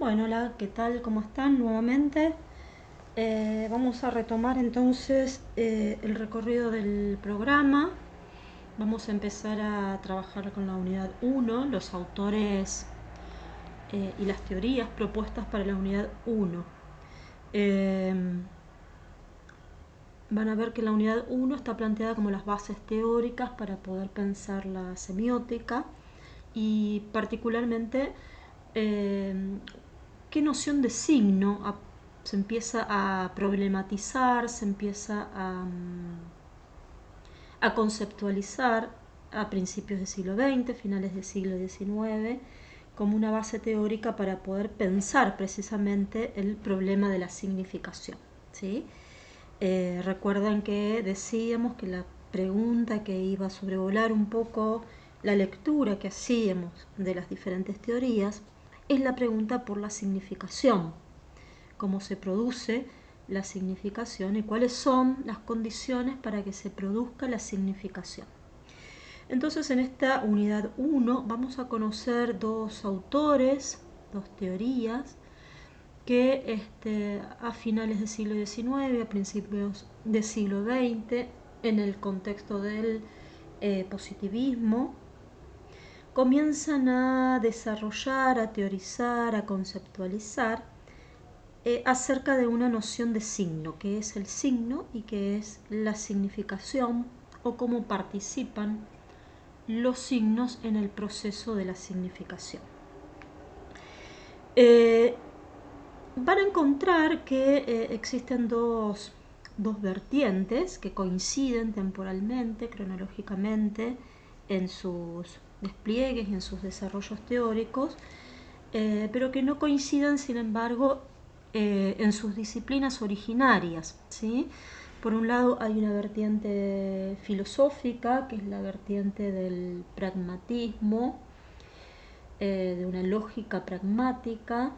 Bueno, hola, ¿qué tal? ¿Cómo están nuevamente? Vamos a retomar entonces el recorrido del programa. Vamos a empezar a trabajar con la unidad 1, los autores y las teorías propuestas para la unidad 1. Van a ver que la unidad 1 está planteada como las bases teóricas para poder pensar la semiótica y particularmente qué noción de signo se empieza a problematizar, se empieza a conceptualizar a principios del siglo XX, finales del siglo XIX, como una base teórica para poder pensar precisamente el problema de la significación, ¿sí? Recuerdan que decíamos que la pregunta que iba a sobrevolar un poco la lectura que hacíamos de las diferentes teorías es la pregunta por la significación, cómo se produce la significación y cuáles son las condiciones para que se produzca la significación. Entonces, en esta unidad 1 vamos a conocer dos autores, dos teorías que a finales del siglo XIX, a principios del siglo XX, en el contexto del positivismo, comienzan a desarrollar, a teorizar, a conceptualizar acerca de una noción de signo, que es el signo y que es la significación o cómo participan los signos en el proceso de la significación. Van a encontrar que existen dos vertientes que coinciden temporalmente, cronológicamente, en sus despliegues y en sus desarrollos teóricos, pero que no coinciden, sin embargo, en sus disciplinas originarias, ¿sí? Por un lado hay una vertiente filosófica, que es la vertiente del pragmatismo, de una lógica pragmática,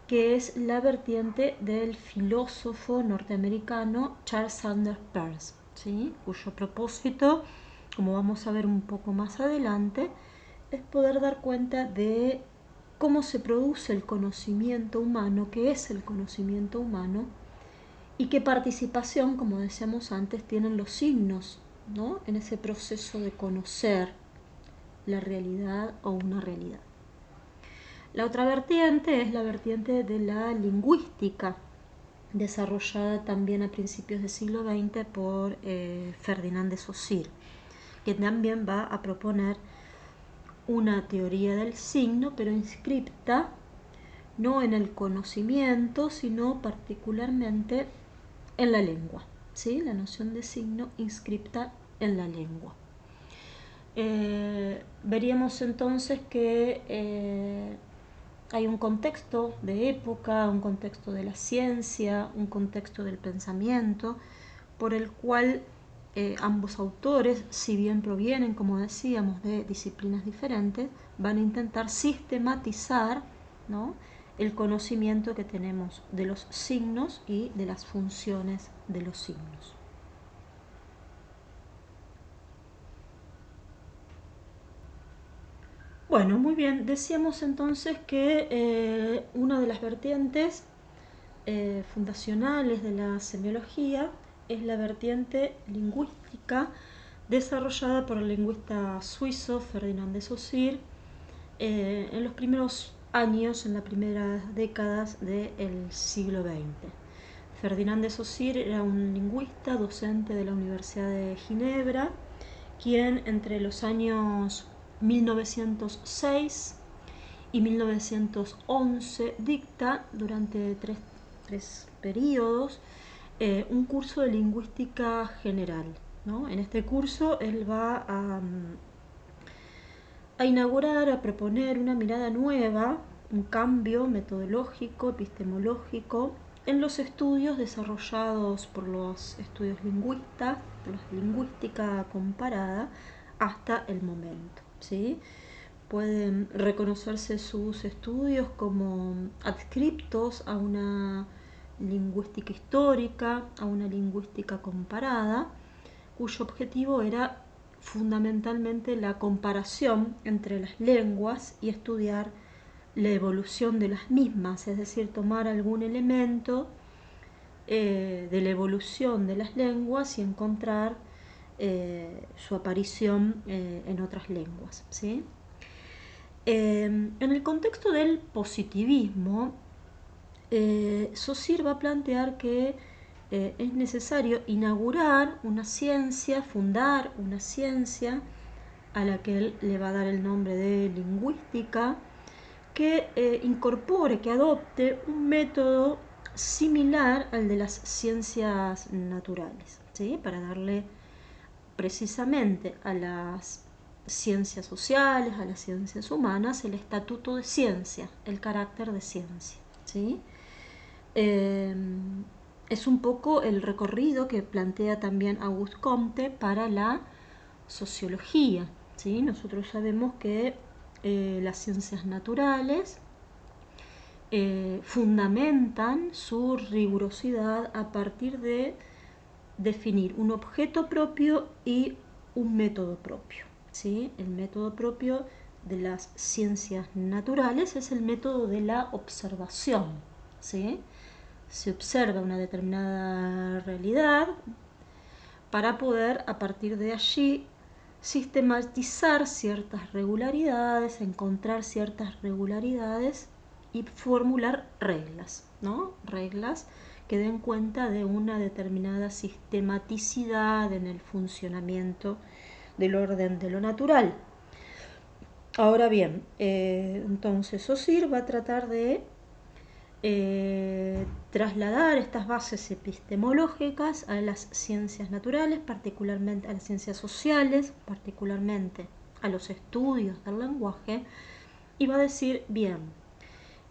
que es la vertiente del filósofo norteamericano Charles Sanders Peirce, ¿sí? Cuyo propósito, como vamos a ver un poco más adelante, es poder dar cuenta de cómo se produce el conocimiento humano, qué es el conocimiento humano y qué participación, como decíamos antes, tienen los signos, ¿no? En ese proceso de conocer la realidad o una realidad. La otra vertiente es la vertiente de la lingüística, desarrollada también a principios del siglo XX por Ferdinand de Saussure, que también va a proponer una teoría del signo, pero inscripta no en el conocimiento, sino particularmente en la lengua, ¿sí? La noción de signo inscripta en la lengua. Veríamos entonces que hay un contexto de época, un contexto de la ciencia, un contexto del pensamiento, por el cual ambos autores, si bien provienen, como decíamos, de disciplinas diferentes, van a intentar sistematizar, ¿no?, el conocimiento que tenemos de los signos y de las funciones de los signos. Bueno, muy bien, decíamos entonces que una de las vertientes fundacionales de la semiología es la vertiente lingüística desarrollada por el lingüista suizo Ferdinand de Saussure en los primeros años, en las primeras décadas del siglo XX. Ferdinand de Saussure era un lingüista docente de la Universidad de Ginebra, quien entre los años 1906 y 1911 dicta durante tres periodos un curso de lingüística general, ¿no? En este curso él va a inaugurar, a proponer una mirada nueva, un cambio metodológico, epistemológico, en los estudios desarrollados por los estudios lingüistas, por la lingüística comparada, hasta el momento, ¿sí? Pueden reconocerse sus estudios como adscriptos a una lingüística histórica, a una lingüística comparada, cuyo objetivo era fundamentalmente la comparación entre las lenguas y estudiar la evolución de las mismas, es decir, tomar algún elemento de la evolución de las lenguas y encontrar su aparición en otras lenguas, ¿sí? En el contexto del positivismo, Saussure va a plantear que es necesario inaugurar una ciencia, fundar una ciencia a la que él le va a dar el nombre de lingüística, que incorpore, que adopte un método similar al de las ciencias naturales, ¿sí? Para darle precisamente a las ciencias sociales, a las ciencias humanas, el estatuto de ciencia, el carácter de ciencia, ¿sí? Es un poco el recorrido que plantea también Auguste Comte para la sociología, ¿sí? Nosotros sabemos que las ciencias naturales fundamentan su rigurosidad a partir de definir un objeto propio y un método propio, ¿sí? El método propio de las ciencias naturales es el método de la observación, ¿sí? Se observa una determinada realidad para poder a partir de allí sistematizar ciertas regularidades, encontrar ciertas regularidades y formular reglas, ¿no? Reglas que den cuenta de una determinada sistematicidad en el funcionamiento del orden de lo natural. Ahora bien, entonces Saussure va a tratar de trasladar estas bases epistemológicas a las ciencias naturales, particularmente a las ciencias sociales, particularmente a los estudios del lenguaje, y va a decir, bien,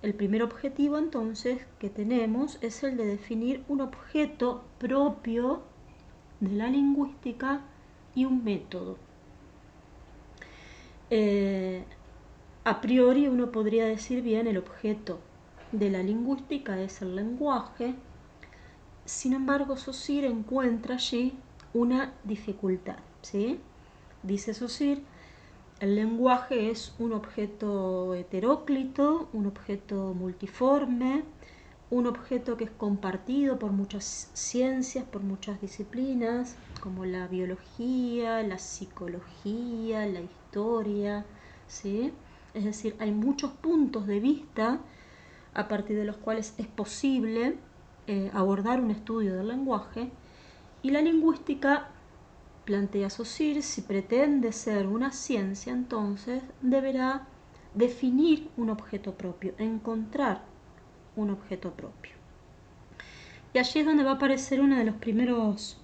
el primer objetivo entonces que tenemos es el de definir un objeto propio de la lingüística y un método. A priori uno podría decir, bien, el objeto de la lingüística es el lenguaje. Sin embargo, Saussure encuentra allí una dificultad, ¿sí? Dice Saussure, el lenguaje es un objeto heteróclito, un objeto multiforme, un objeto que es compartido por muchas ciencias, por muchas disciplinas, como la biología, la psicología, la historia, ¿sí? Es decir, hay muchos puntos de vista a partir de los cuales es posible abordar un estudio del lenguaje, y la lingüística, plantea Saussure, si pretende ser una ciencia, entonces deberá definir un objeto propio, encontrar un objeto propio. Y allí es donde va a aparecer una de las primeras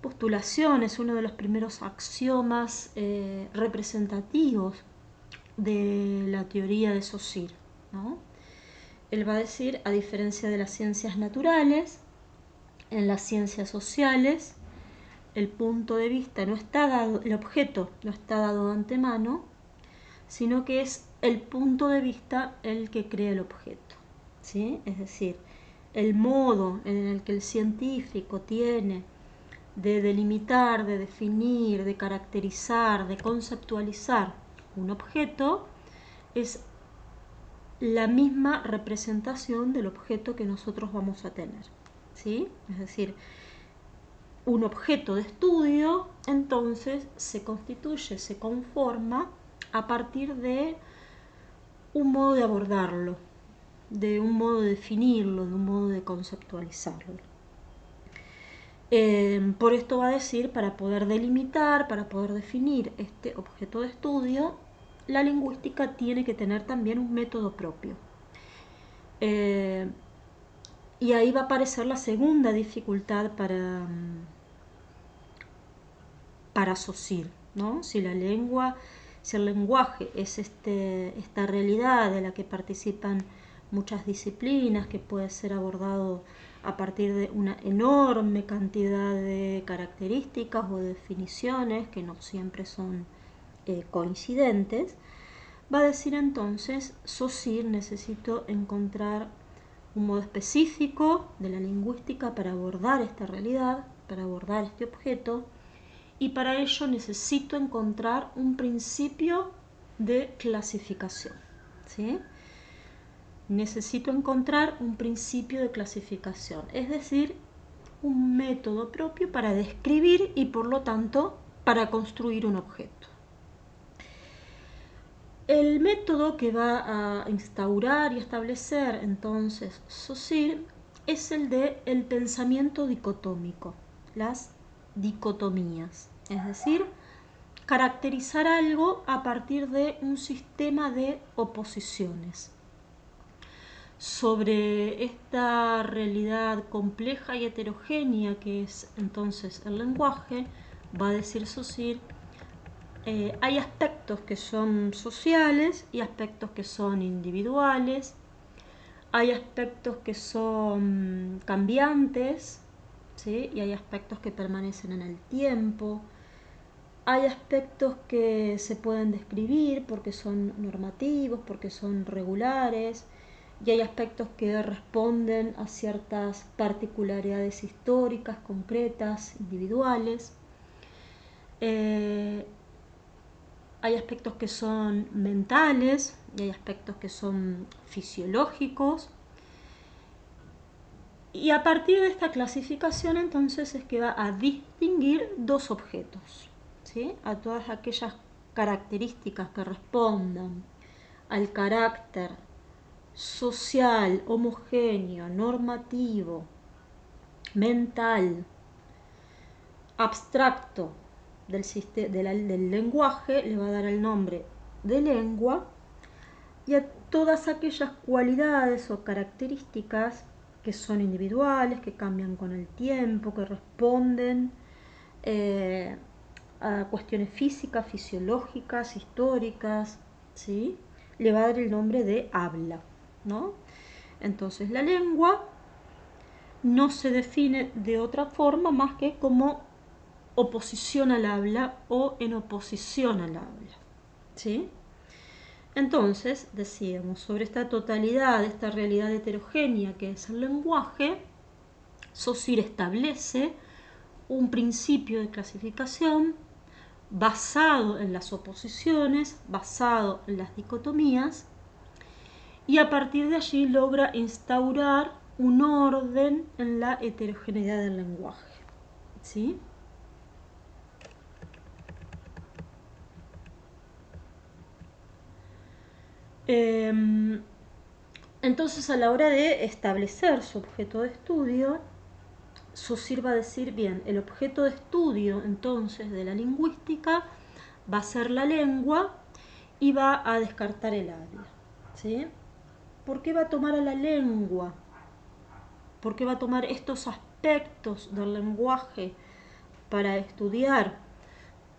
postulaciones, uno de los primeros axiomas representativos de la teoría de Saussure, ¿no? Él va a decir, a diferencia de las ciencias naturales, en las ciencias sociales, el punto de vista no está dado, el objeto no está dado de antemano, sino que es el punto de vista el que crea el objeto, ¿sí? Es decir, el modo en el que el científico tiene de delimitar, de definir, de caracterizar, de conceptualizar un objeto es la misma representación del objeto que nosotros vamos a tener, ¿sí? Es decir, un objeto de estudio entonces se constituye, se conforma a partir de un modo de abordarlo, de un modo de definirlo, de un modo de conceptualizarlo. Por esto va a decir, para poder delimitar, para poder definir este objeto de estudio, la lingüística tiene que tener también un método propio. Y ahí va a aparecer la segunda dificultad para Saussure, ¿no? Si el lenguaje es esta realidad de la que participan muchas disciplinas, que puede ser abordado a partir de una enorme cantidad de características o definiciones que no siempre son coincidentes, va a decir entonces, Saussure, necesito encontrar un modo específico de la lingüística para abordar esta realidad, para abordar este objeto, y para ello necesito encontrar un principio de clasificación, ¿sí? Necesito encontrar un principio de clasificación, es decir, un método propio para describir y por lo tanto para construir un objeto. El método que va a instaurar y establecer entonces Saussure es el de el pensamiento dicotómico, las dicotomías, es decir, caracterizar algo a partir de un sistema de oposiciones. Sobre esta realidad compleja y heterogénea que es entonces el lenguaje, va a decir Saussure, hay aspectos que son sociales y aspectos que son individuales, hay aspectos que son cambiantes, ¿sí? Y hay aspectos que permanecen en el tiempo, hay aspectos que se pueden describir porque son normativos, porque son regulares, y hay aspectos que responden a ciertas particularidades históricas, concretas, individuales. Hay aspectos que son mentales y hay aspectos que son fisiológicos. Y a partir de esta clasificación entonces es que va a distinguir dos objetos, ¿sí? A todas aquellas características que respondan al carácter social, homogéneo, normativo, mental, abstracto del lenguaje, le va a dar el nombre de lengua, y a todas aquellas cualidades o características que son individuales, que cambian con el tiempo, que responden a cuestiones físicas, fisiológicas, históricas, ¿sí? Le va a dar el nombre de habla, ¿no? Entonces la lengua no se define de otra forma más que como oposición al habla o en oposición al habla, ¿sí? Entonces, decíamos, sobre esta totalidad, esta realidad heterogénea que es el lenguaje, Saussure establece un principio de clasificación basado en las oposiciones, basado en las dicotomías, y a partir de allí logra instaurar un orden en la heterogeneidad del lenguaje, ¿sí? Entonces, a la hora de establecer su objeto de estudio, Saussure va a decir, bien, el objeto de estudio entonces de la lingüística va a ser la lengua y va a descartar el habla, ¿sí? ¿Por qué va a tomar a la lengua? ¿Por qué va a tomar estos aspectos del lenguaje para estudiar?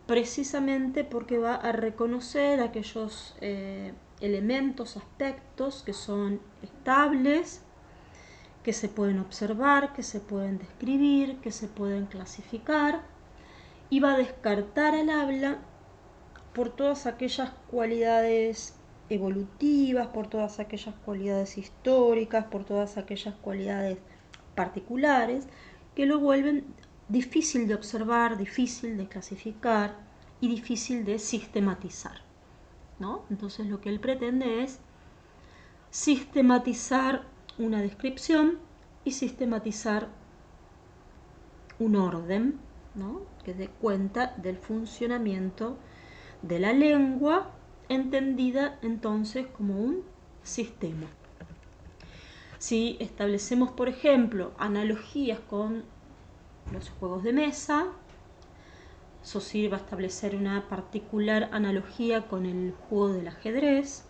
Precisamente porque va a reconocer aquellos elementos, aspectos que son estables, que se pueden observar, que se pueden describir, que se pueden clasificar, y va a descartar al habla por todas aquellas cualidades evolutivas, por todas aquellas cualidades históricas, por todas aquellas cualidades particulares que lo vuelven difícil de observar, difícil de clasificar y difícil de sistematizar, ¿no? Entonces lo que él pretende es sistematizar una descripción y sistematizar un orden, ¿no? Que dé cuenta del funcionamiento de la lengua, entendida entonces como un sistema. Si establecemos, por ejemplo, analogías con los juegos de mesa, Saussure va a establecer una particular analogía con el juego del ajedrez,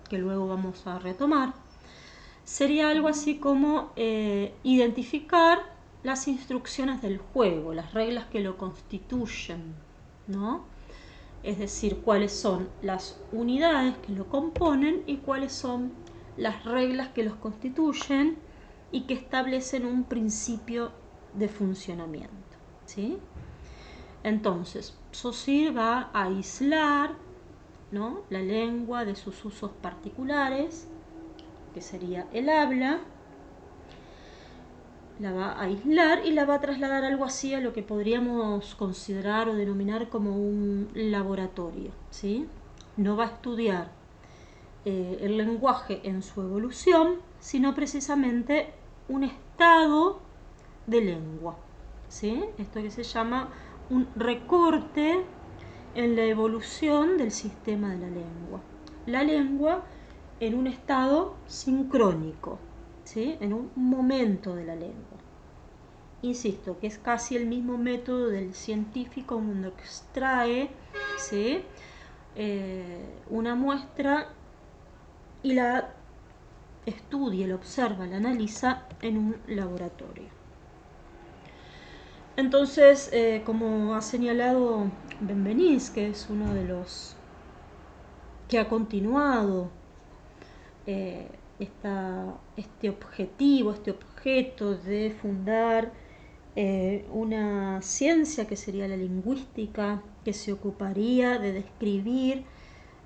que luego vamos a retomar. Sería algo así como identificar las instrucciones del juego, las reglas que lo constituyen, ¿no? Es decir, cuáles son las unidades que lo componen y cuáles son las reglas que los constituyen y que establecen un principio de funcionamiento, ¿sí? Entonces, Saussure va a aislar, ¿no?, la lengua de sus usos particulares, que sería el habla, la va a aislar y la va a trasladar algo así a lo que podríamos considerar o denominar como un laboratorio, ¿sí? No va a estudiar el lenguaje en su evolución, sino precisamente un estado de lengua, ¿sí? Esto que se llama un recorte en la evolución del sistema de la lengua. La lengua en un estado sincrónico, ¿sí? En un momento de la lengua. Insisto, que es casi el mismo método del científico cuando extrae, ¿sí? Una muestra y la estudia, la observa, la analiza en un laboratorio. Entonces, como ha señalado Benveniste, que es uno de los que ha continuado este objetivo, este objeto de fundar una ciencia que sería la lingüística, que se ocuparía de describir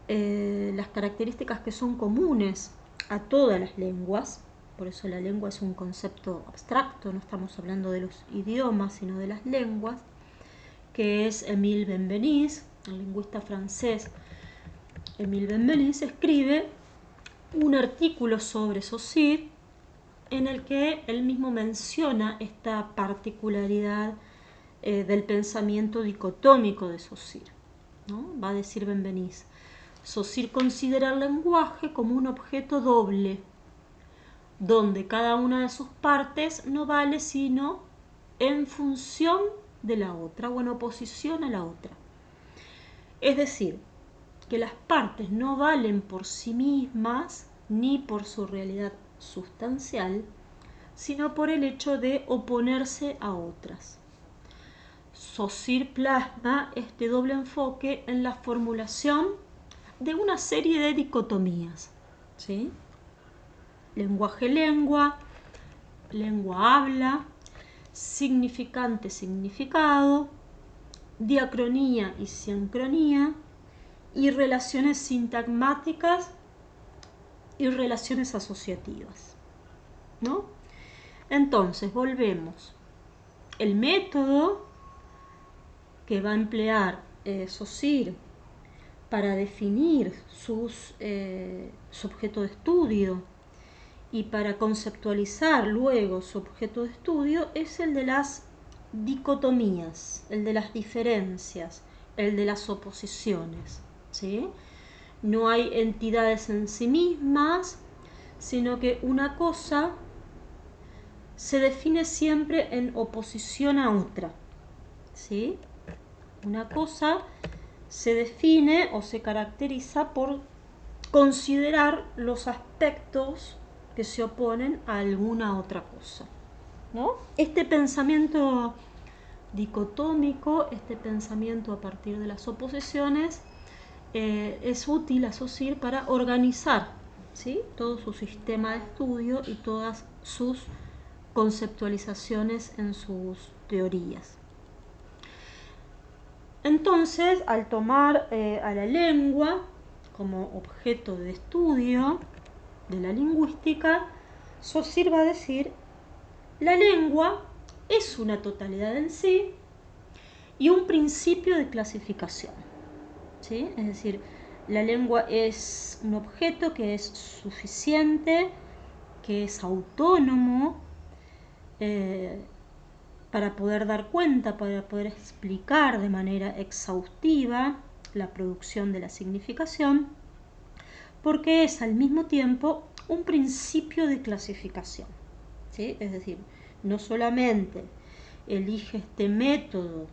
las características que son comunes a todas las lenguas. Por eso la lengua es un concepto abstracto, no estamos hablando de los idiomas, sino de las lenguas, que es Émile Benveniste, el lingüista francés. Émile Benveniste escribe un artículo sobre Saussure en el que él mismo menciona esta particularidad del pensamiento dicotómico de Saussure, ¿no? Va a decir Benveniste: Saussure considera el lenguaje como un objeto doble, donde cada una de sus partes no vale sino en función de la otra o en oposición a la otra. Es decir, que las partes no valen por sí mismas ni por su realidad sustancial, sino por el hecho de oponerse a otras. Saussure plasma este doble enfoque en la formulación de una serie de dicotomías, ¿sí? Lenguaje-lengua, lengua-habla, significante-significado, diacronía y sincronía, y relaciones sintagmáticas y relaciones asociativas, ¿no? Entonces, volvemos. El método que va a emplear Saussure para definir su objeto de estudio y para conceptualizar luego su objeto de estudio es el de las dicotomías, el de las diferencias, el de las oposiciones, ¿sí? No hay entidades en sí mismas, sino que una cosa se define siempre en oposición a otra, ¿sí? Una cosa se define o se caracteriza por considerar los aspectos que se oponen a alguna otra cosa, ¿no? Este pensamiento dicotómico, este pensamiento a partir de las oposiciones, es útil a Saussure para organizar, ¿sí?, todo su sistema de estudio y todas sus conceptualizaciones en sus teorías. Entonces, al tomar a la lengua como objeto de estudio de la lingüística, Saussure va a decir: la lengua es una totalidad en sí y un principio de clasificación, ¿sí? Es decir, la lengua es un objeto que es suficiente, que es autónomo, para poder dar cuenta, para poder explicar de manera exhaustiva la producción de la significación, porque es al mismo tiempo un principio de clasificación, ¿sí? Es decir, no solamente elige este método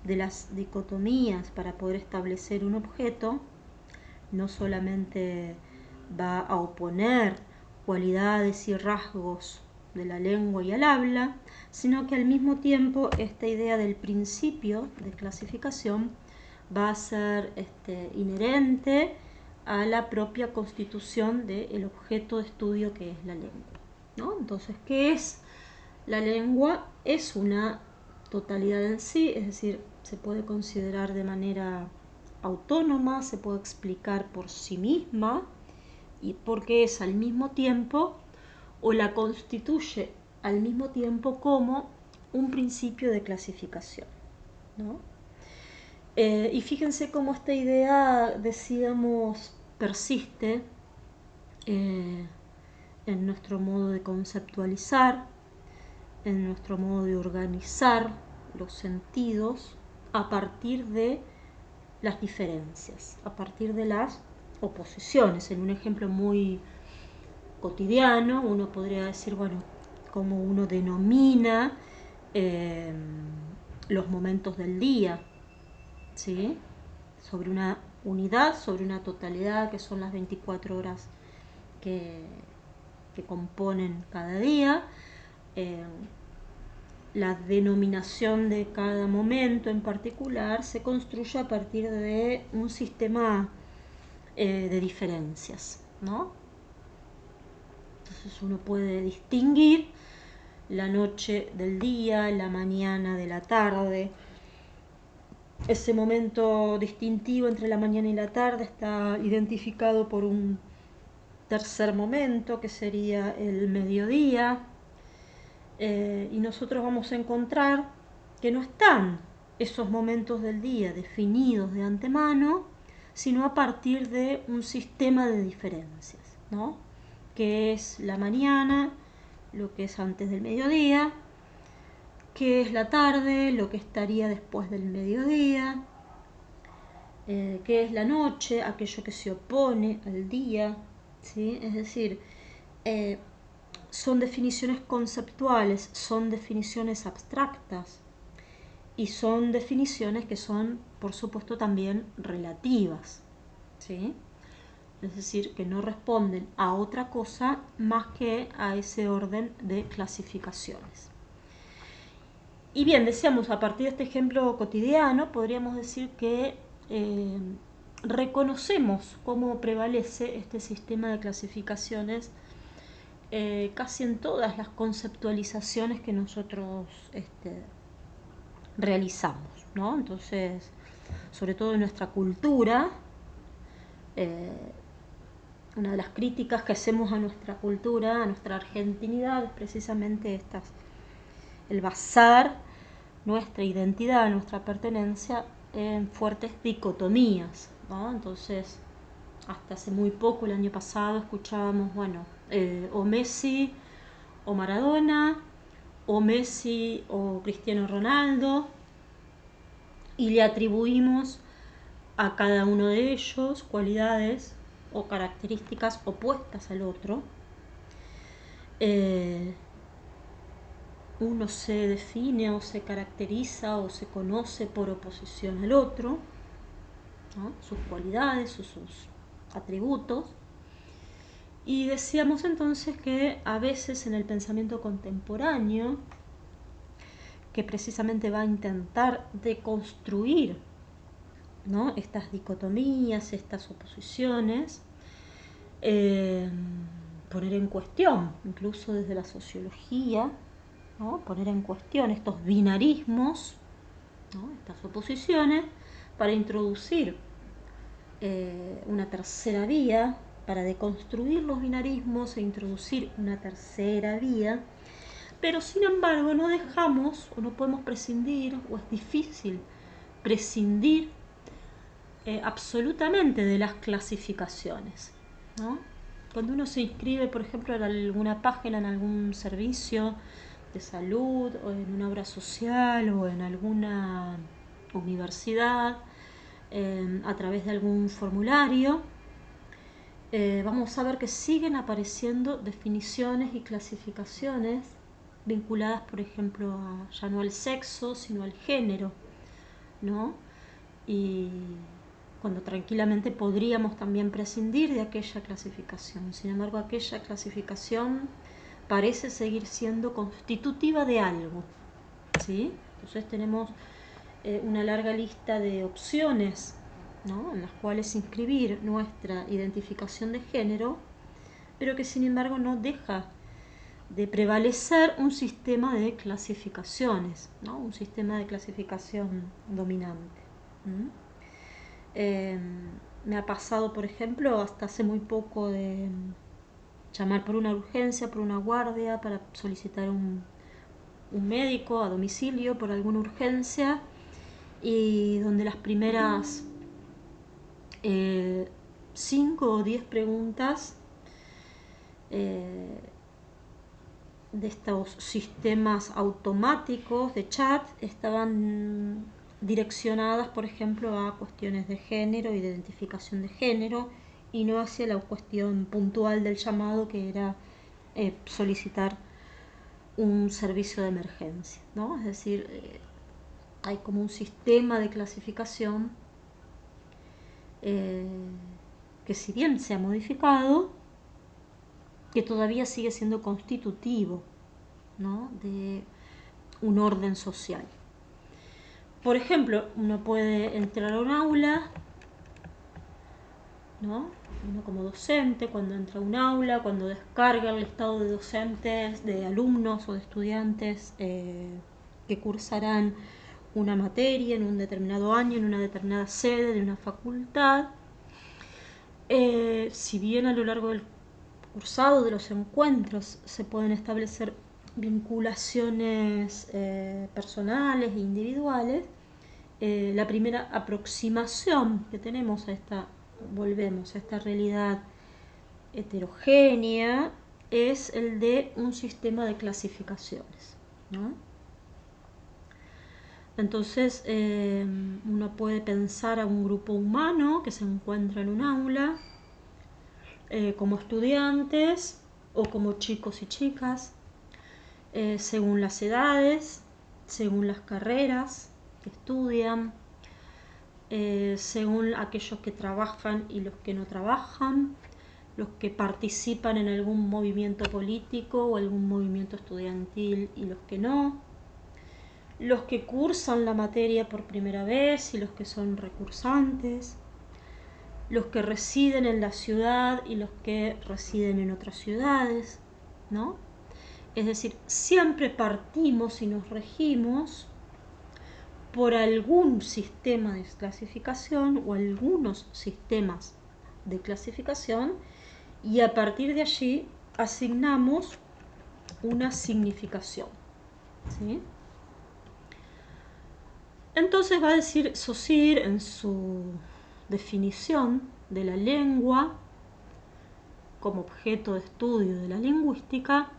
de las dicotomías para poder establecer un objeto, no solamente va a oponer cualidades y rasgos de la lengua y el habla, sino que al mismo tiempo esta idea del principio de clasificación va a ser inherente a la propia constitución del objeto de estudio que es la lengua, ¿no? Entonces, ¿qué es la lengua? Es una totalidad en sí, es decir, se puede considerar de manera autónoma, se puede explicar por sí misma, y porque es al mismo tiempo, o la constituye al mismo tiempo como un principio de clasificación, ¿no? Y fíjense cómo esta idea, decíamos, persiste eh, en nuestro modo de conceptualizar, en nuestro modo de organizar los sentidos a partir de las diferencias, a partir de las oposiciones. En un ejemplo muy cotidiano, uno podría decir, bueno, cómo uno denomina eh, los momentos del día, ¿sí? Sobre una unidad, sobre una totalidad, que son las 24 horas que, que componen cada día. Eh, la denominación de cada momento en particular se construye a partir de un sistema de diferencias, ¿no? Entonces uno puede distinguir la noche del día, la mañana de la tarde. Ese momento distintivo entre la mañana y la tarde está identificado por un tercer momento que sería el mediodía. Y nosotros vamos a encontrar que no están esos momentos del día definidos de antemano, sino a partir de un sistema de diferencias, ¿no? Que es la mañana, lo que es antes del mediodía, que es la tarde, lo que estaría después del mediodía, que es la noche, aquello que se opone al día, ¿sí? Es decir, eh, son definiciones conceptuales, son definiciones abstractas y son definiciones que son, por supuesto, también relativas, ¿sí? Es decir, que no responden a otra cosa más que a ese orden de clasificaciones. Y bien, decíamos, a partir de este ejemplo cotidiano, podríamos decir que reconocemos cómo prevalece este sistema de clasificaciones casi en todas las conceptualizaciones que nosotros realizamos, ¿no? Entonces, sobre todo en nuestra cultura, eh, una de las críticas que hacemos a nuestra cultura, a nuestra argentinidad, es precisamente estas, el basar nuestra identidad, nuestra pertenencia en fuertes dicotomías, ¿no? Entonces, hasta hace muy poco, el año pasado, escuchábamos, bueno, o Messi o Maradona, o Messi o Cristiano Ronaldo, y le atribuimos a cada uno de ellos cualidades o características opuestas al otro. Uno se define o se caracteriza o se conoce por oposición al otro, ¿no? Sus cualidades o sus atributos. Y decíamos entonces que a veces en el pensamiento contemporáneo, que precisamente va a intentar deconstruir, ¿no?, estas dicotomías, estas oposiciones, poner en cuestión, incluso desde la sociología, ¿no?, poner en cuestión estos binarismos, ¿no?, estas oposiciones, para introducir una tercera vía, para deconstruir los binarismos e introducir una tercera vía. Pero sin embargo no dejamos o no podemos prescindir, o es difícil prescindir absolutamente de las clasificaciones, ¿no? Cuando uno se inscribe, por ejemplo, en alguna página, en algún servicio de salud, o en una obra social, o en alguna universidad, a través de algún formulario, vamos a ver que siguen apareciendo definiciones y clasificaciones vinculadas, por ejemplo, ya no al sexo, sino al género, ¿no? Y cuando tranquilamente podríamos también prescindir de aquella clasificación. Sin embargo, aquella clasificación parece seguir siendo constitutiva de algo, ¿sí? Entonces tenemos una larga lista de opciones, ¿no?, en las cuales inscribir nuestra identificación de género, pero que sin embargo no deja de prevalecer un sistema de clasificaciones, ¿no?, un sistema de clasificación dominante. Me ha pasado, por ejemplo, hasta hace muy poco, de llamar por una urgencia, por una guardia, para solicitar un médico a domicilio por alguna urgencia, y donde las primeras 5 o 10 preguntas de estos sistemas automáticos de chat estaban direccionadas, por ejemplo, a cuestiones de género y de identificación de género, y no hacia la cuestión puntual del llamado, que era solicitar un servicio de emergencia, ¿no? Es decir, hay como un sistema de clasificación que, si bien se ha modificado, que todavía sigue siendo constitutivo, ¿no?, de un orden social. Por ejemplo, uno puede entrar a un aula, ¿no? Uno como docente, cuando entra a un aula, cuando descarga el listado de docentes, de alumnos o de estudiantes que cursarán una materia en un determinado año, en una determinada sede de una facultad, si bien a lo largo del cursado de los encuentros se pueden establecer vinculaciones personales e individuales, la primera aproximación que tenemos a volvemos a esta realidad heterogénea, es el de un sistema de clasificaciones, ¿no? Entonces uno puede pensar a un grupo humano que se encuentra en un aula como estudiantes o como chicos y chicas, según las edades, según las carreras que estudian, según aquellos que trabajan y los que no trabajan, los que participan en algún movimiento político o algún movimiento estudiantil y los que no, los que cursan la materia por primera vez y los que son recursantes, los que residen en la ciudad y los que residen en otras ciudades, ¿no? Es decir, siempre partimos y nos regimos por algún sistema de clasificación o algunos sistemas de clasificación, y a partir de allí asignamos una significación, ¿sí? Entonces va a decir Saussure en su definición de la lengua como objeto de estudio de la lingüística,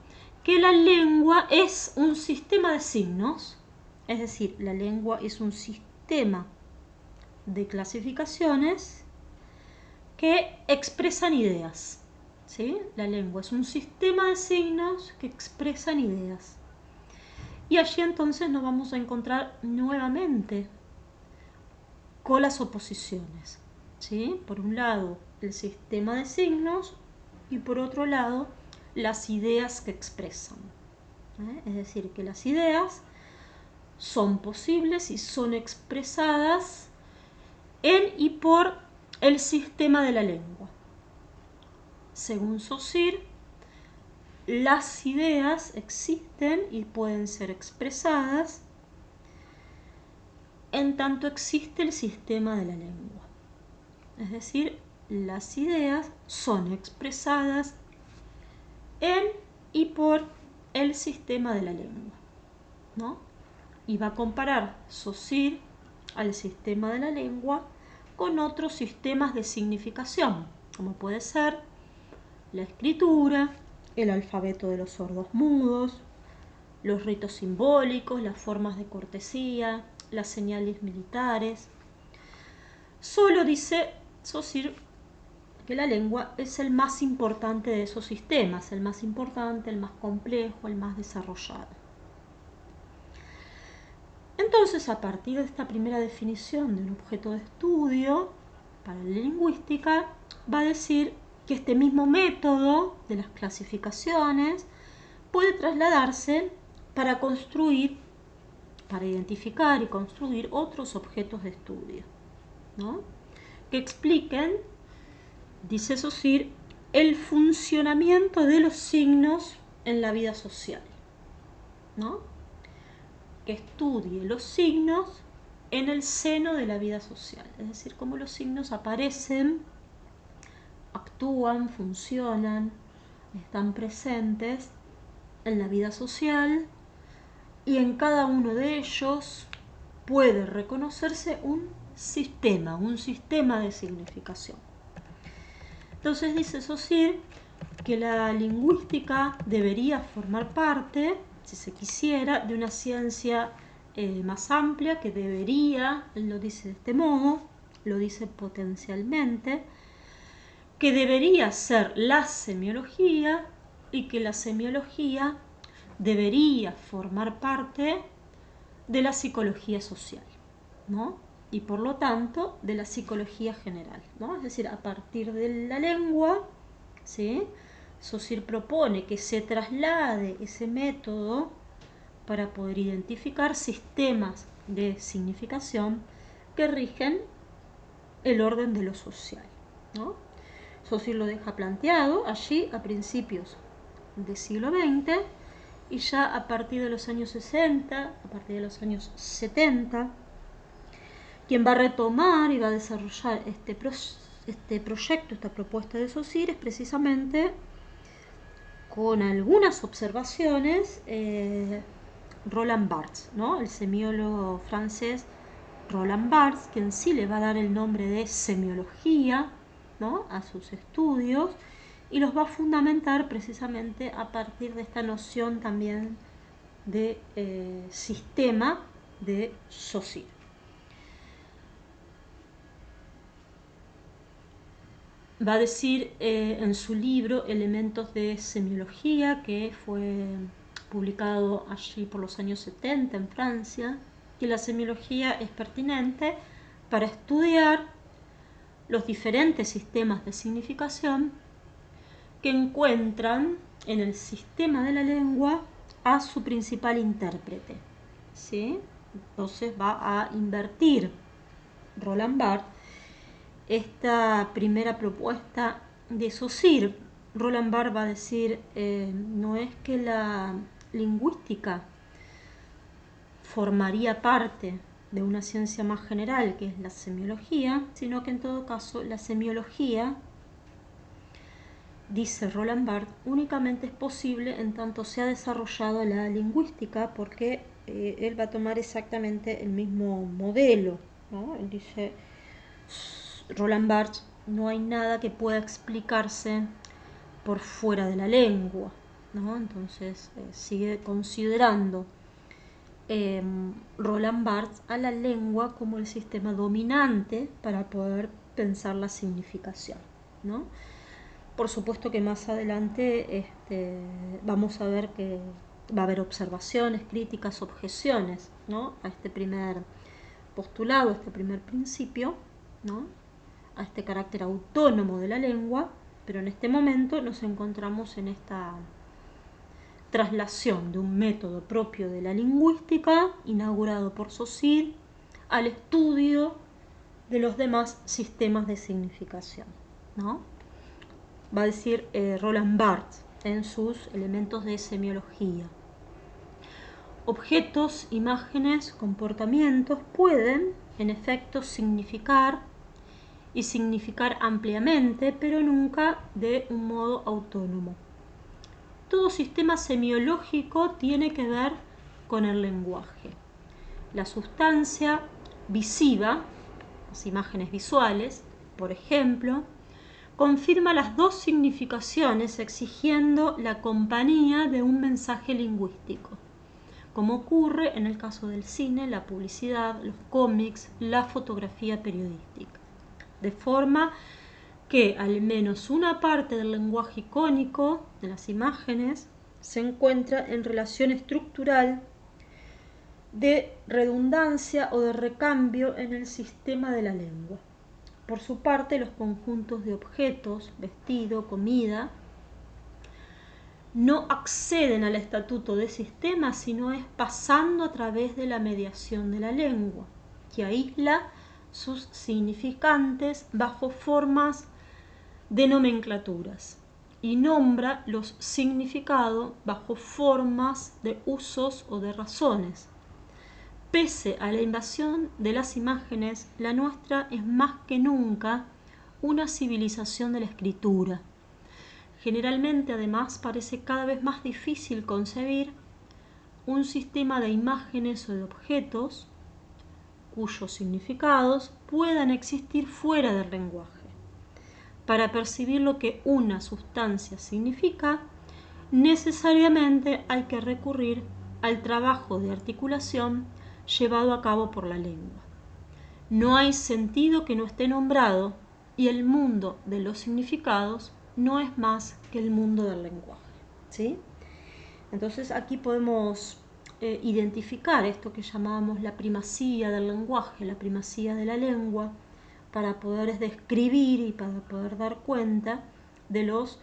que la lengua es un sistema de signos, es decir, la lengua es un sistema de clasificaciones que expresan ideas, ¿sí? La lengua es un sistema de signos que expresan ideas. Y allí entonces nos vamos a encontrar nuevamente con las oposiciones, ¿sí? Por un lado, el sistema de signos, y por otro lado, las ideas que expresan. Es decir, que las ideas son posibles y son expresadas en y por el sistema de la lengua. Según Saussure, las ideas existen y pueden ser expresadas en tanto existe el sistema de la lengua. Es decir, las ideas son expresadas en y por el sistema de la lengua, ¿no? Y va a comparar Saussure al sistema de la lengua con otros sistemas de significación, como puede ser la escritura, el alfabeto de los sordos mudos, los ritos simbólicos, las formas de cortesía, las señales militares. Solo dice Saussure que la lengua es el más importante de esos sistemas, el más importante, el más complejo, el más desarrollado. Entonces, a partir de esta primera definición de un objeto de estudio para la lingüística, va a decir que este mismo método de las clasificaciones puede trasladarse para construir, para identificar y construir otros objetos de estudio, ¿no?, que expliquen, dice Saussure, el funcionamiento de los signos en la vida social, ¿no?, que estudie los signos en el seno de la vida social, es decir, cómo los signos aparecen, actúan, funcionan, están presentes en la vida social, y en cada uno de ellos puede reconocerse un sistema de significación. Entonces dice Saussure que la lingüística debería formar parte, si se quisiera, de una ciencia más amplia que debería, él lo dice de este modo, lo dice potencialmente, que debería ser la semiología y que la semiología debería formar parte de la psicología social, ¿no? Y por lo tanto de la psicología general, ¿no? Es decir, a partir de la lengua, ¿sí? Saussure propone que se traslade ese método para poder identificar sistemas de significación que rigen el orden de lo social, ¿no? Saussure lo deja planteado allí a principios del siglo XX y ya a partir de los años 60, a partir de los años 70, quien va a retomar y va a desarrollar este proyecto, esta propuesta de Saussure es precisamente, con algunas observaciones, Roland Barthes, ¿no? El semiólogo francés Roland Barthes, quien sí le va a dar el nombre de semiología, ¿no?, a sus estudios, y los va a fundamentar precisamente a partir de esta noción también de sistema de Saussure. Va a decir en su libro Elementos de Semiología, que fue publicado allí por los años 70 en Francia, que la semiología es pertinente para estudiar los diferentes sistemas de significación que encuentran en el sistema de la lengua a su principal intérprete, ¿sí? Entonces va a invertir Roland Barthes esta primera propuesta de Saussure. Roland Barthes va a decir, no es que la lingüística formaría parte de una ciencia más general, que es la semiología, sino que en todo caso la semiología, dice Roland Barthes, únicamente es posible en tanto se ha desarrollado la lingüística, porque él va a tomar exactamente el mismo modelo, ¿no? Él dice, Roland Barthes, no hay nada que pueda explicarse por fuera de la lengua, ¿no? Entonces sigue considerando Roland Barthes a la lengua como el sistema dominante para poder pensar la significación, ¿no? Por supuesto que más adelante vamos a ver que va a haber observaciones, críticas, objeciones, ¿no?, a este primer postulado, a este primer principio, ¿no?, a este carácter autónomo de la lengua, pero en este momento nos encontramos en esta traslación de un método propio de la lingüística, inaugurado por Saussure, al estudio de los demás sistemas de significación, ¿no? Va a decir Roland Barthes en sus Elementos de Semiología. Objetos, imágenes, comportamientos pueden, en efecto, significar y significar ampliamente, pero nunca de un modo autónomo. Todo sistema semiológico tiene que ver con el lenguaje. La sustancia visiva, las imágenes visuales, por ejemplo, confirma las dos significaciones exigiendo la compañía de un mensaje lingüístico, como ocurre en el caso del cine, la publicidad, los cómics, la fotografía periodística. De forma que al menos una parte del lenguaje icónico de las imágenes se encuentra en relación estructural de redundancia o de recambio en el sistema de la lengua. Por su parte, los conjuntos de objetos, vestido, comida, no acceden al estatuto de sistema, sino es pasando a través de la mediación de la lengua, que aísla sus significantes bajo formas de nomenclaturas y nombra los significados bajo formas de usos o de razones. Pese a la invasión de las imágenes, la nuestra es más que nunca una civilización de la escritura. Generalmente, además, parece cada vez más difícil concebir un sistema de imágenes o de objetos cuyos significados puedan existir fuera del lenguaje. para percibir lo que una sustancia significa, necesariamente hay que recurrir al trabajo de articulación llevado a cabo por la lengua. No hay sentido que no esté nombrado y el mundo de los significados no es más que el mundo del lenguaje, ¿sí? Entonces aquí podemos identificar esto que llamábamos la primacía del lenguaje, la primacía de la lengua, para poder describir y para poder dar cuenta de los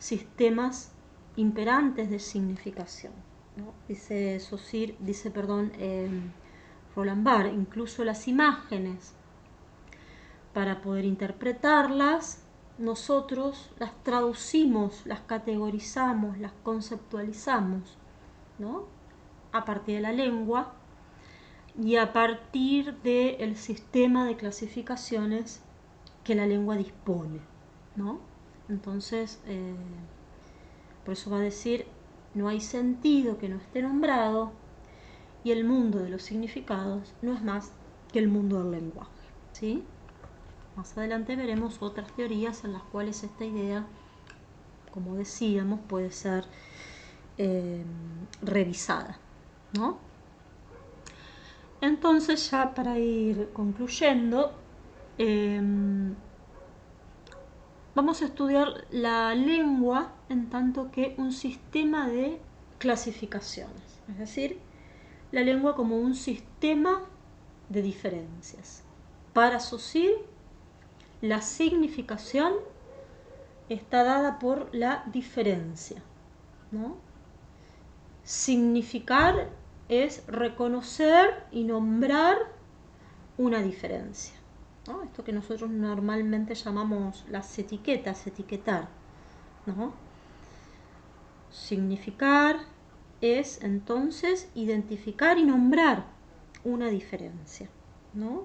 sistemas imperantes de significación, ¿no? Dice Roland Barthes, incluso las imágenes, para poder interpretarlas, nosotros las traducimos, las categorizamos, las conceptualizamos, ¿no? A partir de la lengua y a partir del sistema de clasificaciones que la lengua dispone, ¿no? Entonces, por eso va a decir, no hay sentido que no esté nombrado y el mundo de los significados no es más que el mundo del lenguaje, ¿sí? Más adelante veremos otras teorías en las cuales esta idea, como decíamos, puede ser revisada, ¿no? Entonces, ya para ir concluyendo, vamos a estudiar la lengua en tanto que un sistema de clasificaciones, es decir, la lengua como un sistema de diferencias. Para Saussure, la significación está dada por la diferencia, ¿no? Significar es reconocer y nombrar una diferencia, ¿no? Esto que nosotros normalmente llamamos las etiquetas, etiquetar, ¿no? Significar es entonces identificar y nombrar una diferencia, ¿no?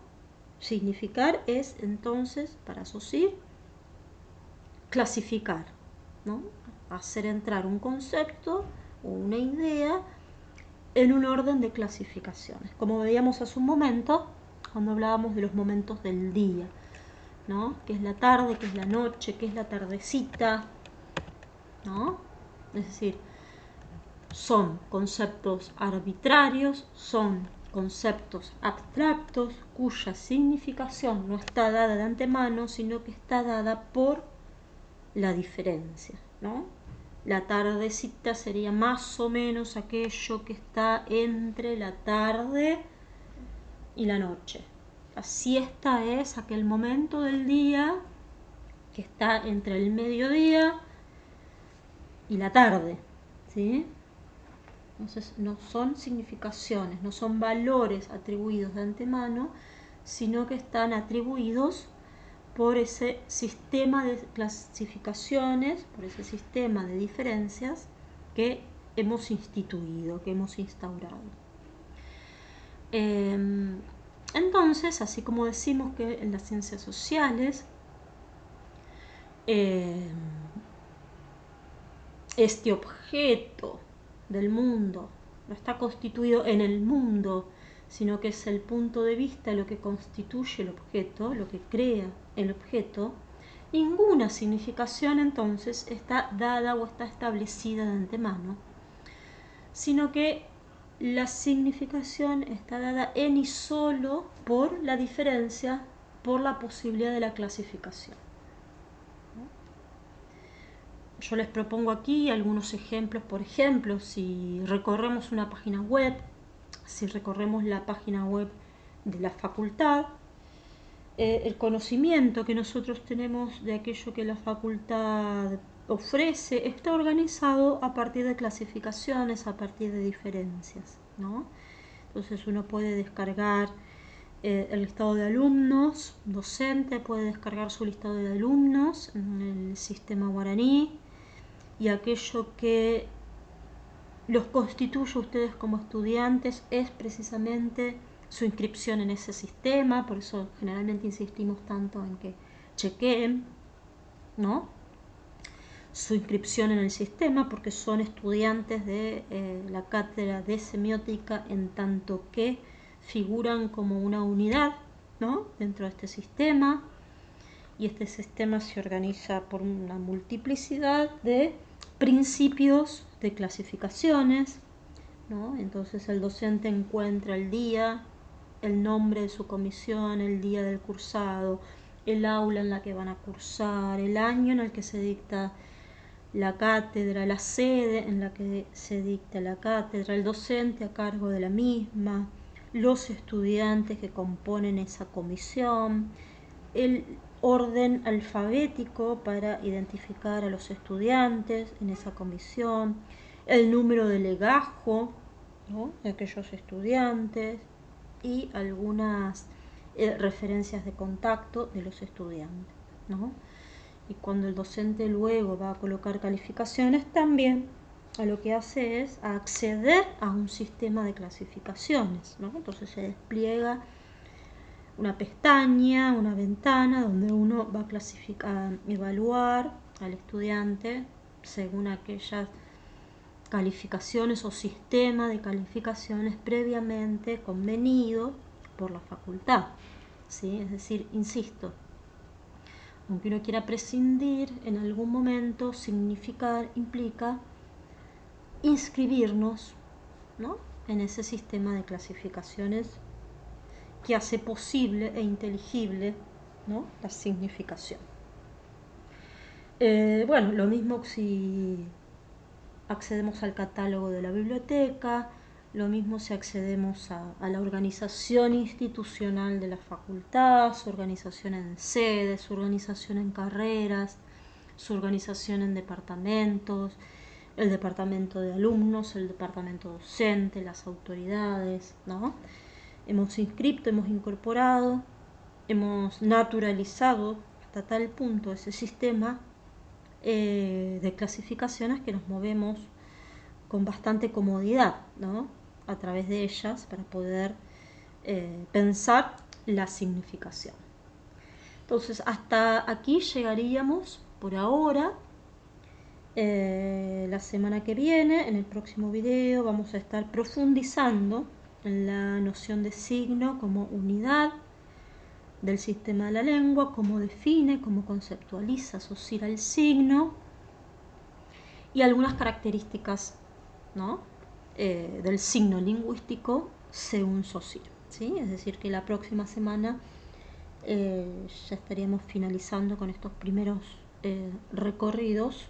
Significar es entonces, para Saussure, clasificar, ¿no? Hacer entrar un concepto o una idea en un orden de clasificaciones, como veíamos hace un momento cuando hablábamos de los momentos del día, ¿no? ¿Qué es la tarde? ¿Qué es la noche? ¿Qué es la tardecita? ¿No? Es decir, son conceptos arbitrarios, son conceptos abstractos cuya significación no está dada de antemano, sino que está dada por la diferencia, ¿no? La tardecita sería más o menos aquello que está entre la tarde y la noche. La siesta es aquel momento del día que está entre el mediodía y la tarde, ¿sí? Entonces no son significaciones, no son valores atribuidos de antemano, sino que están atribuidos por ese sistema de clasificaciones, por ese sistema de diferencias que hemos instituido, que hemos instaurado. Entonces, así como decimos que en las ciencias sociales este objeto del mundo no está constituido en el mundo, sino que es el punto de vista lo que constituye el objeto, lo que crea el objeto, ninguna significación entonces está dada o está establecida de antemano, sino que la significación está dada en y solo por la diferencia, por la posibilidad de la clasificación. Yo les propongo aquí algunos ejemplos. Por ejemplo, si recorremos una página web, si recorremos la página web de la facultad, el conocimiento que nosotros tenemos de aquello que la facultad ofrece está organizado a partir de clasificaciones, a partir de diferencias, ¿no? Entonces uno puede descargar el listado de alumnos, docente puede descargar su listado de alumnos en el sistema guaraní, y aquello que los constituye a ustedes como estudiantes es precisamente su inscripción en ese sistema. Por eso generalmente insistimos tanto en que chequeen, ¿no?, su inscripción en el sistema, porque son estudiantes de la cátedra de semiótica, en tanto que figuran como una unidad, ¿no?, dentro de este sistema. y este sistema se organiza por una multiplicidad de principios de clasificaciones, ¿no? Entonces el docente encuentra el día, el nombre de su comisión, el día del cursado, el aula en la que van a cursar, el año en el que se dicta la cátedra, la sede en la que se dicta la cátedra, el docente a cargo de la misma, los estudiantes que componen esa comisión, el orden alfabético para identificar a los estudiantes en esa comisión, el número de legajo, ¿no?, de aquellos estudiantes y algunas referencias de contacto de los estudiantes, ¿no? Y cuando el docente luego va a colocar calificaciones, también a lo que hace es acceder a un sistema de clasificaciones, ¿no? Entonces se despliega una pestaña, una ventana donde uno va a clasificar, evaluar al estudiante según aquellas calificaciones o sistema de calificaciones previamente convenido por la facultad, ¿sí? Es decir, insisto, aunque uno quiera prescindir, en algún momento implica inscribirnos, ¿no?, en ese sistema de clasificaciones que hace posible e inteligible, ¿no?, la significación. Bueno, lo mismo si accedemos al catálogo de la biblioteca, lo mismo si accedemos a la organización institucional de la facultad, su organización en sedes, su organización en carreras, su organización en departamentos, el departamento de alumnos, el departamento docente, las autoridades, ¿no? Hemos inscrito, hemos incorporado, hemos naturalizado hasta tal punto ese sistema de clasificaciones que nos movemos con bastante comodidad, ¿no?, a través de ellas para poder pensar la significación. Entonces, hasta aquí llegaríamos por ahora. La semana que viene, en el próximo video, vamos a estar profundizando en la noción de signo como unidad del sistema de la lengua, cómo define, cómo conceptualiza, asocia el signo y algunas características, ¿no?, del signo lingüístico según Saussure, ¿sí? Es decir, que la próxima semana ya estaríamos finalizando con estos primeros recorridos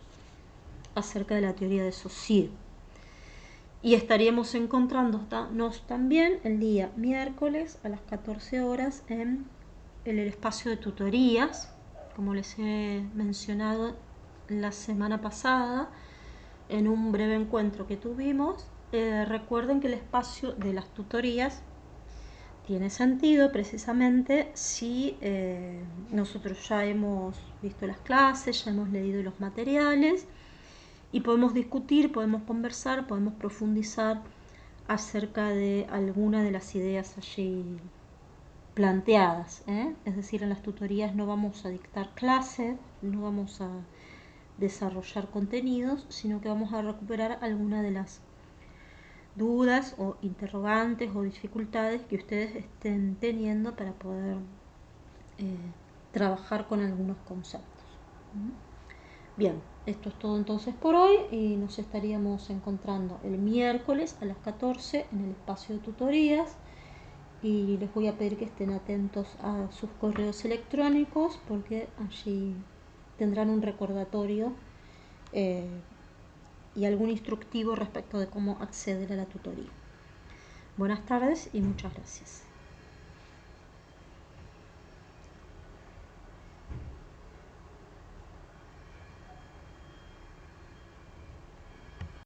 acerca de la teoría de Saussure. Y estaríamos encontrándonos también el día miércoles a las 14 horas en el espacio de tutorías, como les he mencionado la semana pasada en un breve encuentro que tuvimos. Recuerden que el espacio de las tutorías tiene sentido precisamente si nosotros ya hemos visto las clases, ya hemos leído los materiales y podemos discutir, podemos conversar, podemos profundizar acerca de alguna de las ideas allí planteadas, ¿eh? Es decir, en las tutorías no vamos a dictar clases, no vamos a desarrollar contenidos, sino que vamos a recuperar algunas de las dudas o interrogantes o dificultades que ustedes estén teniendo para poder trabajar con algunos conceptos. Bien, esto es todo entonces por hoy y nos estaríamos encontrando el miércoles a las 14 en el espacio de tutorías y les voy a pedir que estén atentos a sus correos electrónicos porque allí tendrán un recordatorio y algún instructivo respecto de cómo acceder a la tutoría. Buenas tardes y muchas gracias.